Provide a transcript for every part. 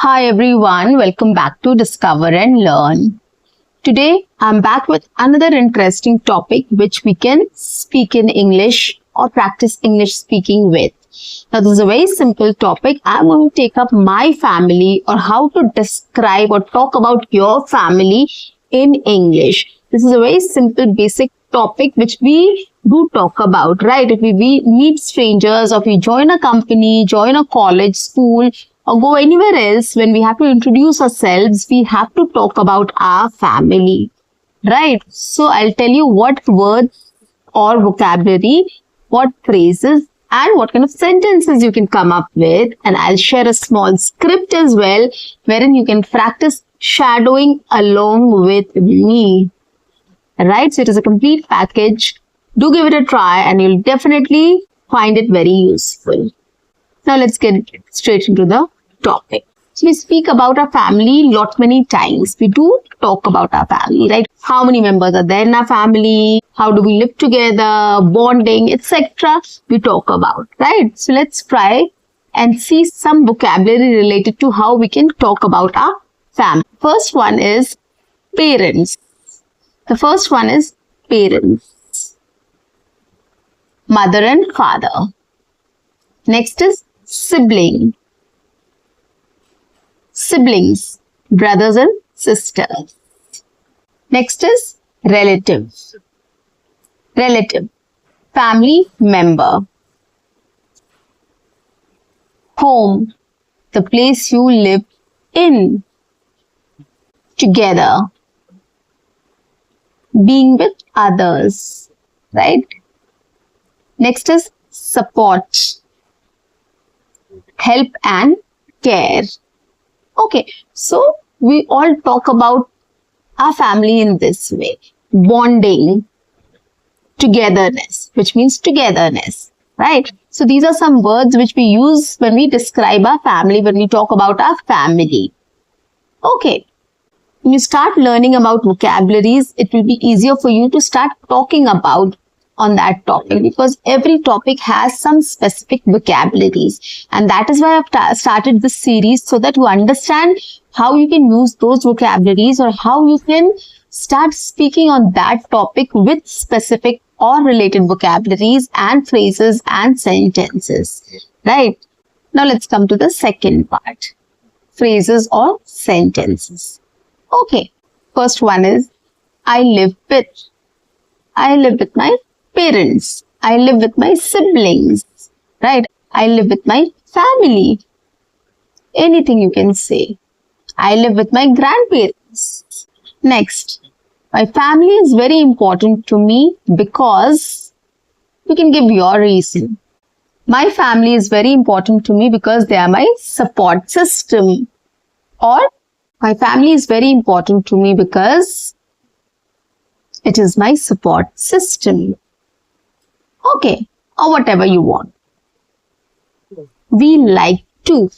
Hi everyone, welcome back to Discover and Learn. Today I'm back with another interesting topic which we can speak in English or practice English speaking with. Now this is a very simple topic. I'm going to take up my family or how to describe or talk about your family in English. This is a very simple basic topic which we do talk about, right? If we meet strangers or if we join a company, join a college, school, or go anywhere else, when we have to introduce ourselves, we have to talk about our family, right? So I'll tell you what words or vocabulary, what phrases and what kind of sentences you can come up with. And I'll share a small script as well, wherein you can practice shadowing along with me, right? So it is a complete package. Do give it a try and you'll definitely find it very useful. Now let's get straight into the topic. So we speak about our family many times. We do talk about our family, right? How many members are there in our family? How do we live together? Bonding, etc. We talk about, right? So let's try and see some vocabulary related to how we can talk about our family. First one is parents. The first one is parents. Mother and father. Next is sibling. Siblings, brothers and sisters. Next is relative. Relative, family member. Home, the place you live in. Together, being with others, right? Next is support, help and care. Okay, so we all talk about our family in this way. Bonding, togetherness, which means togetherness, right? So these are some words which we use when we describe our family, when we talk about our family. Okay, when you start learning about vocabularies, it will be easier for you to start talking about on that topic, because every topic has some specific vocabularies, and that is why I've started this series, so that you understand how you can use those vocabularies or how you can start speaking on that topic with specific or related vocabularies and phrases and sentences, right? Now let's come to the second part, phrases or sentences. Okay, first one is I live with my parents. I live with my siblings, right? I live with my family. Anything you can say. I live with my grandparents. Next, my family is very important to me because you can give your reason. My family is very important to me because they are my support system. Or my family is very important to me because it is my support system. Okay, or whatever you want. We like to.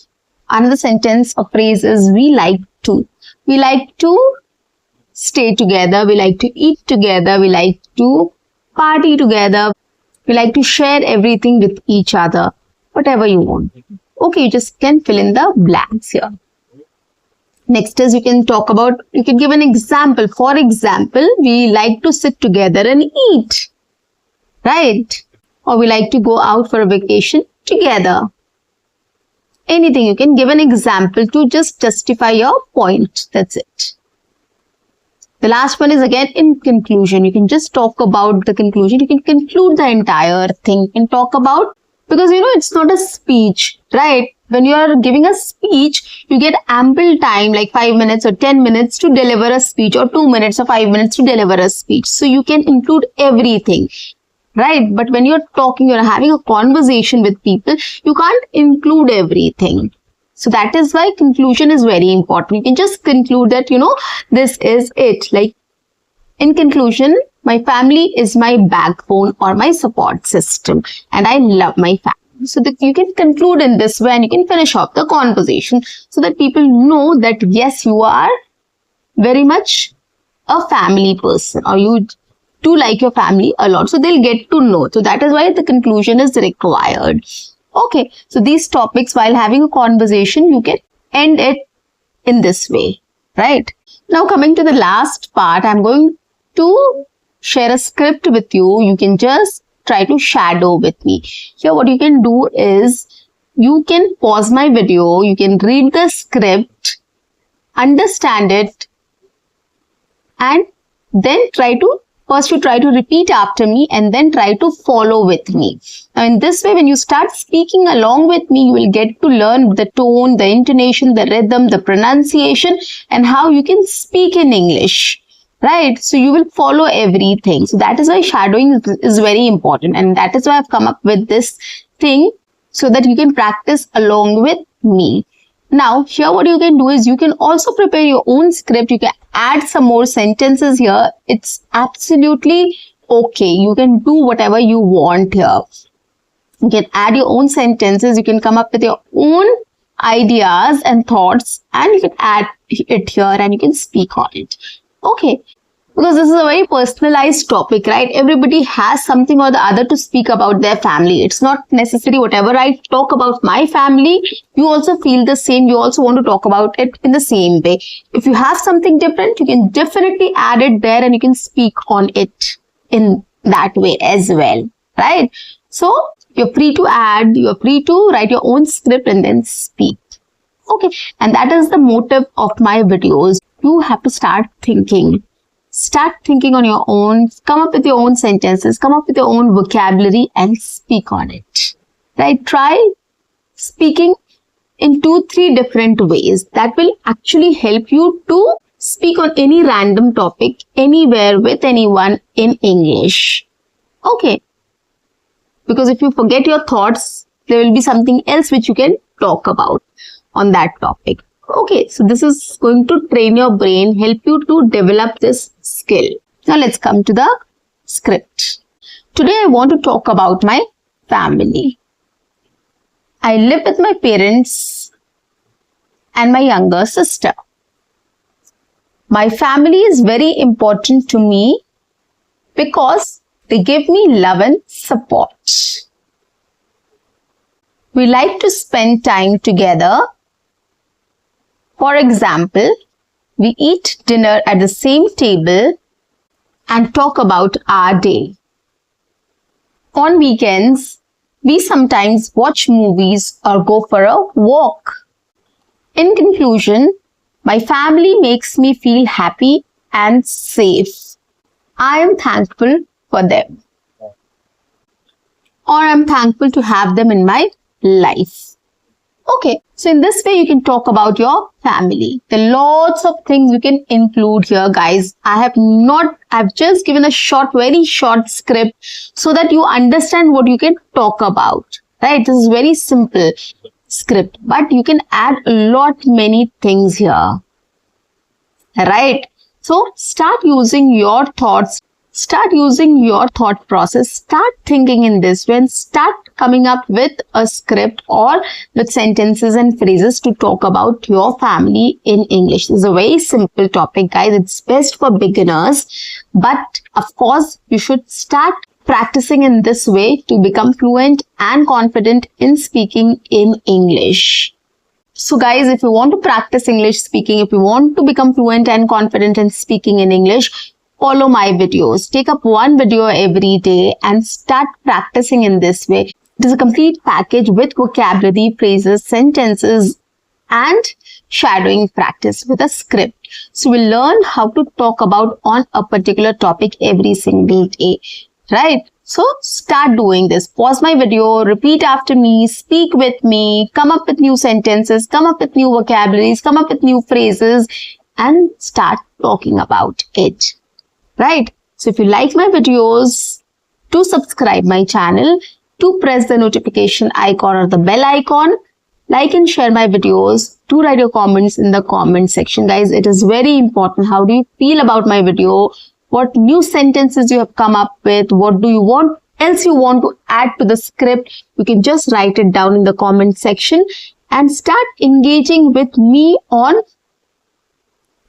Another sentence or phrase is we like to. We like to stay together. We like to eat together. We like to party together. We like to share everything with each other. Whatever you want. Okay, you just can fill in the blanks here. Next is you can give an example. For example, we like to sit together and eat. Right? Or we like to go out for a vacation together. Anything, you can give an example to just justify your point. That's it. The last one is again in conclusion. You can just talk about the conclusion. You can conclude the entire thing. You can talk about, because it's not a speech, right? When you are giving a speech, you get ample time like 5 minutes or 10 minutes to deliver a speech, or 2 minutes or 5 minutes to deliver a speech. So you can include everything, right? But when you're talking, you're having a conversation with people, you can't include everything. So that is why conclusion is very important. You can just conclude that, this is it. Like in conclusion, my family is my backbone or my support system, and I love my family. So that you can conclude in this way and you can finish off the conversation so that people know that yes, you are very much a family person, or you do like your family a lot. So they'll get to know. So that is why the conclusion is required. Okay, so these topics, while having a conversation, you can end it in this way, right? Now coming to the last part, I'm going to share a script with you. You can just try to shadow with me. Here what you can do is, you can pause my video, you can read the script, understand it, and then first you try to repeat after me and then try to follow with me. Now in this way, when you start speaking along with me, you will get to learn the tone, the intonation, the rhythm, the pronunciation, and how you can speak in English, right? So you will follow everything. So that is why shadowing is very important, and that is why I've come up with this thing, so that you can practice along with me. Now here what you can do is, you can also prepare your own script. You can add some more sentences here. It's absolutely okay. You can do whatever you want here. You can add your own sentences. You can come up with your own ideas and thoughts, and you can add it here and you can speak on it. Okay. Because this is a very personalized topic, right? Everybody has something or the other to speak about their family. It's not necessary whatever I talk about my family, you also feel the same. You also want to talk about it in the same way. If you have something different, you can definitely add it there and you can speak on it in that way as well, right? So you're free to add, you're free to write your own script and then speak. Okay. And that is the motive of my videos. You have to start thinking. Start thinking on your own, come up with your own sentences, come up with your own vocabulary and speak on it, right? Try speaking in 2-3 different ways. That will actually help you to speak on any random topic, anywhere, with anyone in English. Okay. Because if you forget your thoughts, there will be something else which you can talk about on that topic. Okay, so this is going to train your brain, help you to develop this skill. Now let's come to the script. Today I want to talk about my family. I live with my parents and my younger sister. My family is very important to me because they give me love and support. We like to spend time together. For example, we eat dinner at the same table and talk about our day. On weekends, we sometimes watch movies or go for a walk. In conclusion, my family makes me feel happy and safe. I am thankful for them. Or I am thankful to have them in my life. Okay, so in this way you can talk about your family. There are lots of things you can include here, guys. I've just given a very short script so that you understand what you can talk about, right? This is very simple script, but you can add many things here, right? So start using your thoughts. Start using your thought process. Start thinking in this way and start coming up with a script or with sentences and phrases to talk about your family in English. This is a very simple topic, guys. It's best for beginners. But of course, you should start practicing in this way to become fluent and confident in speaking in English. So guys, if you want to practice English speaking, if you want to become fluent and confident in speaking in English, follow my videos. Take up one video every day and start practicing in this way. It is a complete package with vocabulary, phrases, sentences, and shadowing practice with a script. So we'll learn how to talk about on a particular topic every single day, right? So start doing this. Pause my video, repeat after me, speak with me, come up with new sentences, come up with new vocabularies, come up with new phrases, and start talking about it. Right? So if you like my videos, do subscribe my channel, do press the notification icon or the bell icon, like and share my videos, do write your comments in the comment section. Guys, it is very important. How do you feel about my video? What new sentences you have come up with? What do you want else you want to add to the script? You can just write it down in the comment section and start engaging with me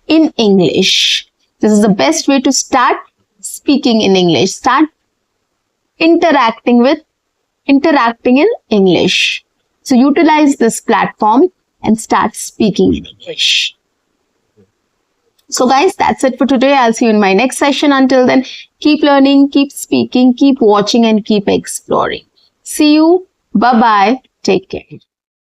in English. This is the best way to start speaking in English. Start interacting in English. So utilize this platform and start speaking in English. So guys, that's it for today. I'll see you in my next session. Until then, keep learning, keep speaking, keep watching, and keep exploring. See you. Bye-bye. Take care.